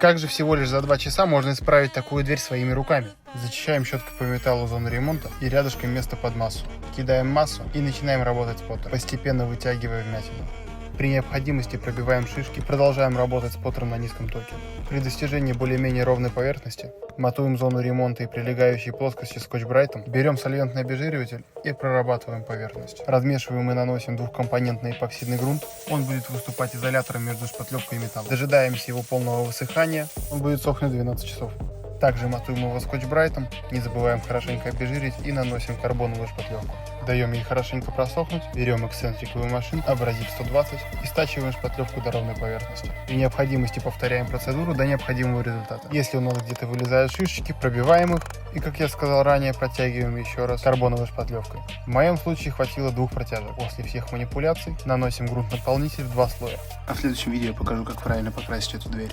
Как же всего лишь за 2 часа можно исправить такую дверь своими руками? Зачищаем щеткой по металлу зону ремонта и рядышком место под массу. Кидаем массу и начинаем работать с поттером, постепенно вытягивая вмятину. При необходимости пробиваем шишки, продолжаем работать с поттером на низком токе. При достижении более-менее ровной поверхности матуем зону ремонта и прилегающие плоскости скотч-брайтом, берем сольвентный обезжириватель и прорабатываем поверхность. Размешиваем и наносим двухкомпонентный эпоксидный грунт, он будет выступать изолятором между шпатлевкой и металлом. Дожидаемся его полного высыхания, он будет сохнуть 12 часов. Также матуем его скотч-брайтом, не забываем хорошенько обезжирить и наносим карбоновую шпатлевку. Даем ей хорошенько просохнуть, берем эксцентриковую машинку, абразив 120 и стачиваем шпатлевку до ровной поверхности. При необходимости повторяем процедуру до необходимого результата. Если у нас где-то вылезают шишечки, пробиваем их и, как я сказал ранее, протягиваем еще раз карбоновой шпатлевкой. В моем случае хватило 2 протяжек. После всех манипуляций наносим грунт-наполнитель в 2 слоя. А в следующем видео я покажу, как правильно покрасить эту дверь.